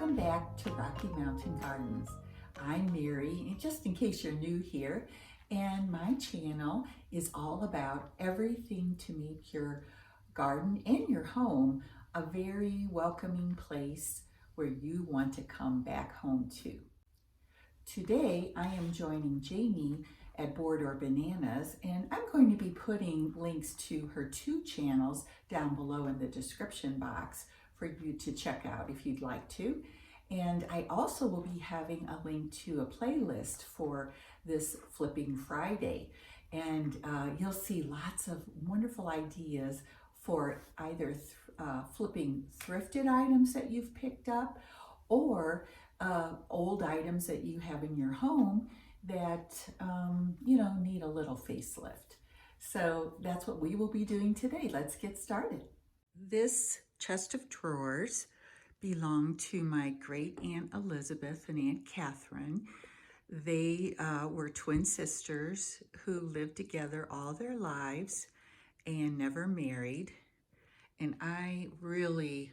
Welcome back to Rocky Mountain Gardens. I'm Mary, just in case you're new here, and my channel is all about everything to make your garden and your home a very welcoming place where you want to come back home to. Today, I am joining Jamie at Board or Bananas, and I'm going to be putting links to her two channels down below in the description box for you to check out if you'd like to. And I also will be having a link to a playlist for this Flipping Friday. And you'll see lots of wonderful ideas for either flipping thrifted items that you've picked up or old items that you have in your home that need a little facelift. So that's what we will be doing today. Let's get started. This chest of drawers belonged to my great Aunt Elizabeth and Aunt Catherine. They were twin sisters who lived together all their lives and never married. And I really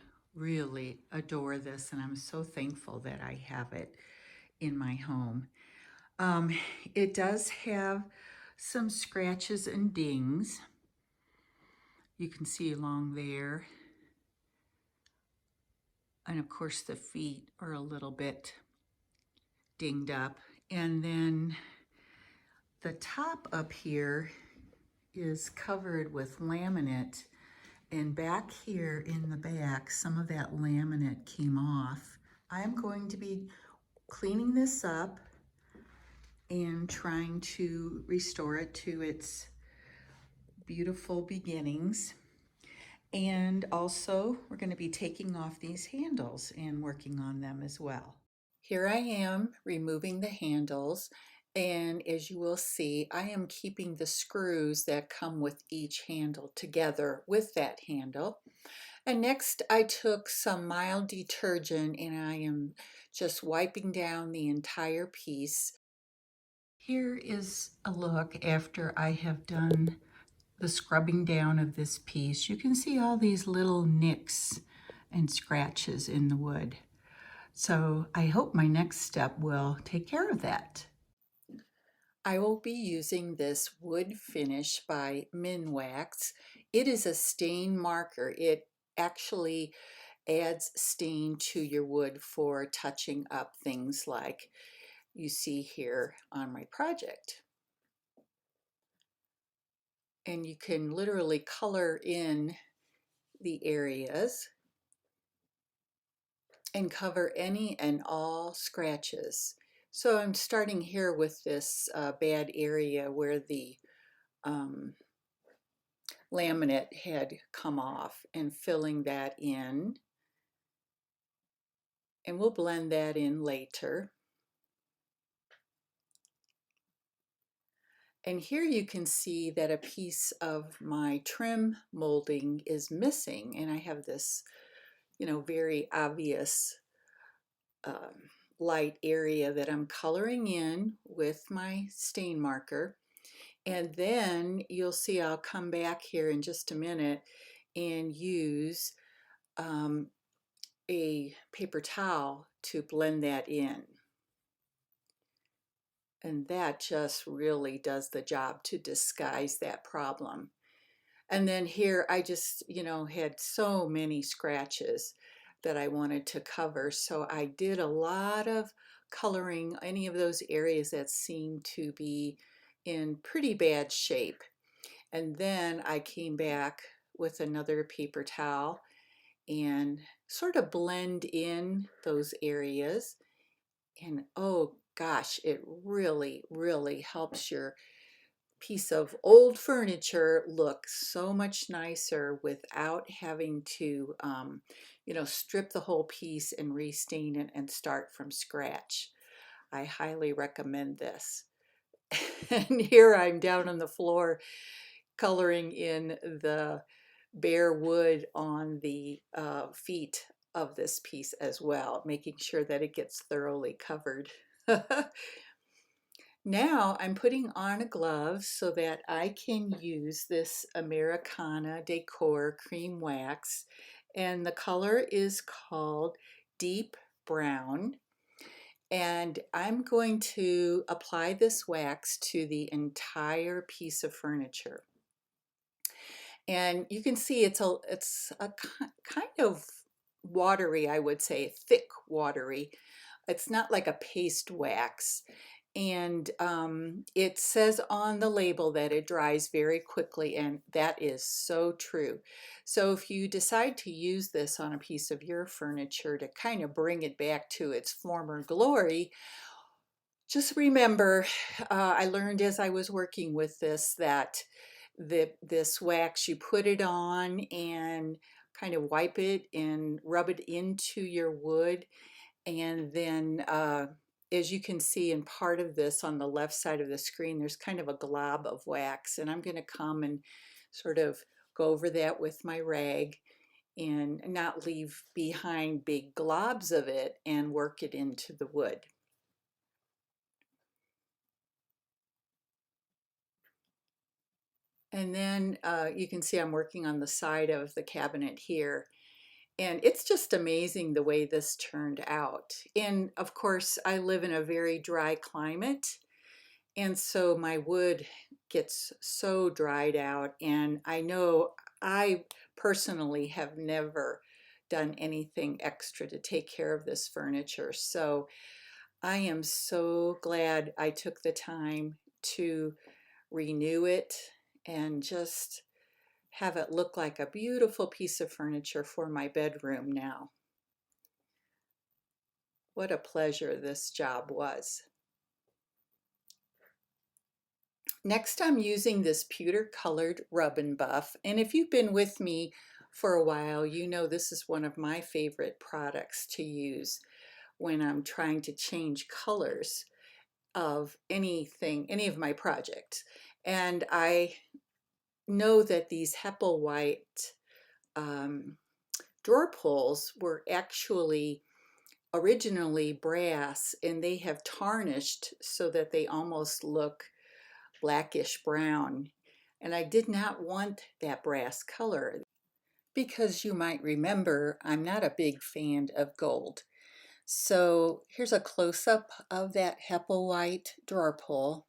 adore this, and I'm so thankful that I have it in my home. It does have some scratches and dings. You can see along there. And of course the feet are a little bit dinged up. And then the top up here is covered with laminate. And back here in the back, some of that laminate came off. I'm going to be cleaning this up and trying to restore it to its beautiful beginnings. And also, we're going to be taking off these handles and working on them as well. Here I am removing the handles. And as you will see, I am keeping the screws that come with each handle together with that handle. And next I took some mild detergent and I am just wiping down the entire piece. Here is a look after I have done the scrubbing down of this piece. You can see all these little nicks and scratches in the wood. So I hope my next step will take care of that. I will be using this wood finish by Minwax. It is a stain marker. It actually adds stain to your wood for touching up things like you see here on my project. And you can literally color in the areas and cover any and all scratches. So I'm starting here with this bad area where the laminate had come off and filling that in. And we'll blend that in later. And here you can see that a piece of my trim molding is missing, and I have this, very obvious light area that I'm coloring in with my stain marker. And then you'll see I'll come back here in just a minute and use a paper towel to blend that in. And that just really does the job to disguise that problem. And then here I just, had so many scratches that I wanted to cover. So I did a lot of coloring any of those areas that seemed to be in pretty bad shape. And then I came back with another paper towel and sort of blend in those areas. And oh gosh, it really helps your piece of old furniture look so much nicer without having to, strip the whole piece and restain it and start from scratch. I highly recommend this. And here I'm down on the floor coloring in the bare wood on the feet of this piece as well, making sure that it gets thoroughly covered. Now I'm putting on a glove so that I can use this Americana Decor cream wax, and the color is called Deep brown. And I'm going to apply this wax to the entire piece of furniture. And you can see it's a kind of watery, I would say, thick watery. It's not like a paste wax. And it says on the label that it dries very quickly, and that is so true. So if you decide to use this on a piece of your furniture to kind of bring it back to its former glory, just remember, I learned as I was working with this that this wax, you put it on and kind of wipe it and rub it into your wood. And then as you can see in part of this on the left side of the screen, there's kind of a glob of wax. And I'm going to come and sort of go over that with my rag and not leave behind big globs of it and work it into the wood. And then you can see I'm working on the side of the cabinet here. And it's just amazing the way this turned out. And of course, I live in a very dry climate. And so my wood gets so dried out. And I know I personally have never done anything extra to take care of this furniture. So I am so glad I took the time to renew it and just have it look like a beautiful piece of furniture for my bedroom now. What a pleasure this job was. Next, I'm using this pewter colored rub and buff, and if you've been with me for a while, you know this is one of my favorite products to use when I'm trying to change colors of anything, any of my projects. And I know that these White drawer pulls were actually originally brass, and they have tarnished so that they almost look blackish brown. And I did not want that brass color because you might remember I'm not a big fan of gold. So here's a close-up of that White drawer pull.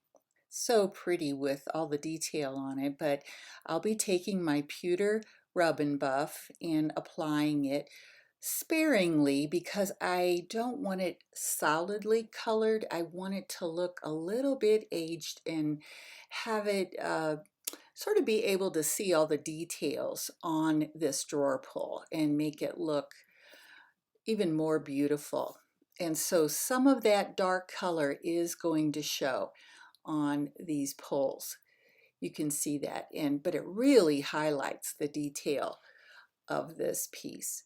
So pretty with all the detail on it, but I'll be taking my pewter rub and buff and applying it sparingly because I don't want it solidly colored. I want it to look a little bit aged and have it sort of be able to see all the details on this drawer pull and make it look even more beautiful. And so some of that dark color is going to show on these pulls. You can see that, but it really highlights the detail of this piece.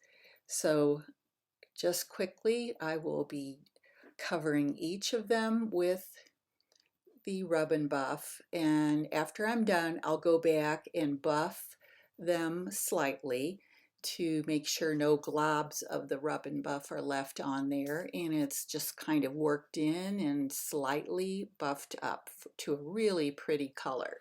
So just quickly, I will be covering each of them with the rub and buff, and after I'm done, I'll go back and buff them slightly to make sure no globs of the rub and buff are left on there, and it's just kind of worked in and slightly buffed up to a really pretty color.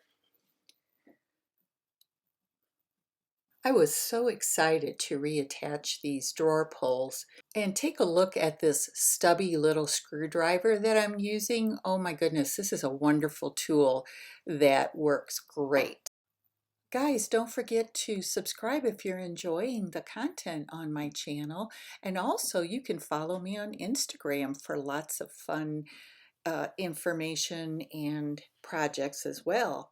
I was so excited to reattach these drawer pulls and take a look at this stubby little screwdriver that I'm using. Oh my goodness, this is a wonderful tool that works great. Guys, don't forget to subscribe if you're enjoying the content on my channel. And also, you can follow me on Instagram for lots of fun information and projects as well.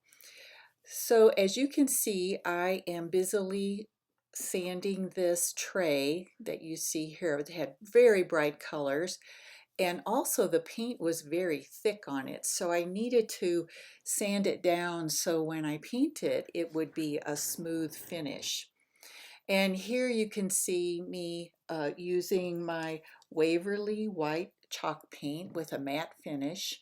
So as you can see, I am busily sanding this tray that you see here. It had very bright colors, and also the paint was very thick on it. So I needed to sand it down so when I paint it, it would be a smooth finish. And here you can see me using my Waverly white chalk paint with a matte finish,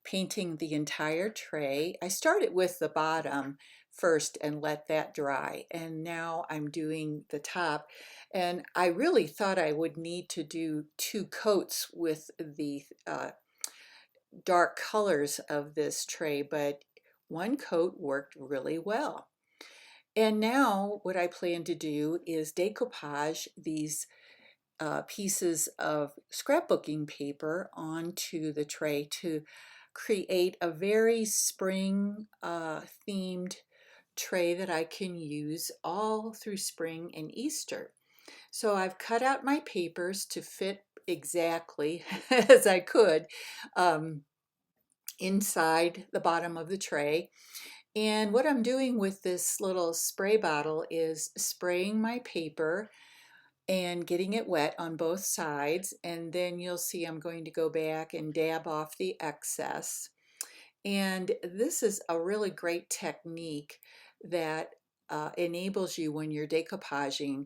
painting the entire tray. I started with the bottom first and let that dry, and now I'm doing the top. And I really thought I would need to do 2 coats with the dark colors of this tray, but 1 coat worked really well. And now what I plan to do is decoupage these pieces of scrapbooking paper onto the tray to create a very spring themed tray that I can use all through spring and Easter. So I've cut out my papers to fit exactly as I could um, inside the bottom of the tray. And what I'm doing with this little spray bottle is spraying my paper and getting it wet on both sides. And then you'll see I'm going to go back and dab off the excess. And this is a really great technique that enables you when you're decoupaging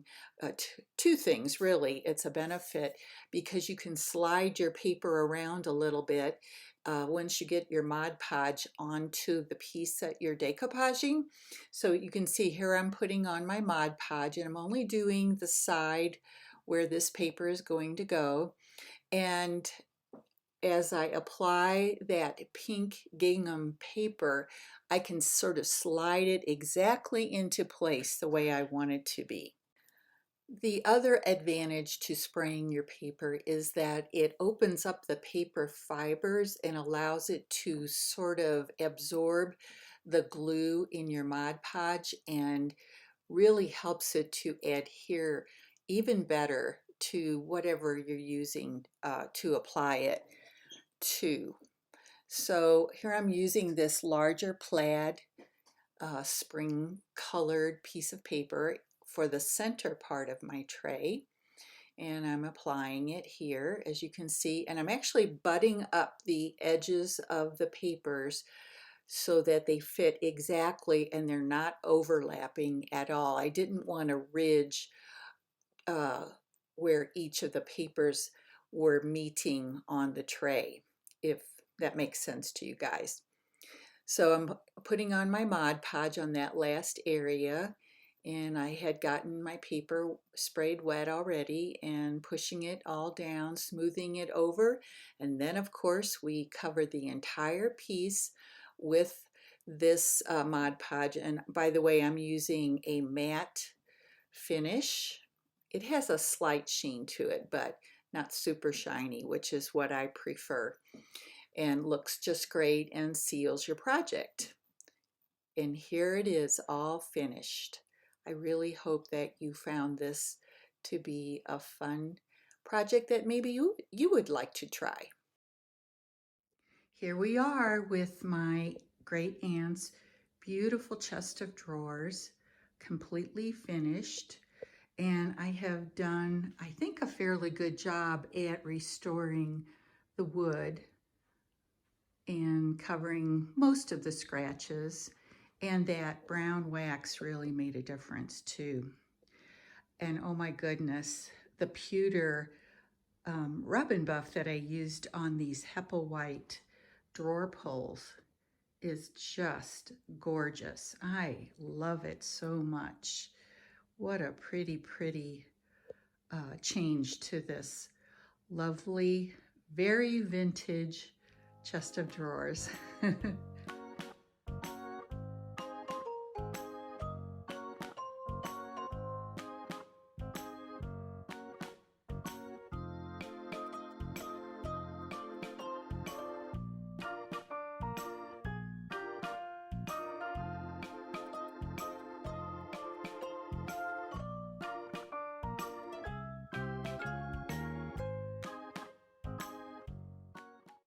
two things really. It's a benefit because you can slide your paper around a little bit once you get your Mod Podge onto the piece that you're decoupaging. So you can see here I'm putting on my Mod Podge and I'm only doing the side where this paper is going to go. And as I apply that pink gingham paper, I can sort of slide it exactly into place the way I want it to be. The other advantage to spraying your paper is that it opens up the paper fibers and allows it to sort of absorb the glue in your Mod Podge and really helps it to adhere even better to whatever you're using to apply it to. So here I'm using this larger plaid spring colored piece of paper for the center part of my tray, and I'm applying it here as you can see, and I'm actually butting up the edges of the papers so that they fit exactly and they're not overlapping at all. I didn't want a ridge uh, where each of the papers were meeting on the tray, if that makes sense to you guys. So I'm putting on my Mod Podge on that last area, and I had gotten my paper sprayed wet already and pushing it all down, smoothing it over, and then of course we covered the entire piece with this Mod Podge. And by the way, I'm using a matte finish. It has a slight sheen to it, but not super shiny, which is what I prefer, and looks just great and seals your project. And here it is all finished. I really hope that you found this to be a fun project that maybe you would like to try. Here we are with my great aunt's beautiful chest of drawers, completely finished. And I have done, I think, a fairly good job at restoring the wood and covering most of the scratches, and that brown wax really made a difference too. And oh my goodness, the pewter rub and buff that I used on these White drawer pulls is just gorgeous. I love it so much. What a pretty, pretty change to this lovely, very vintage chest of drawers.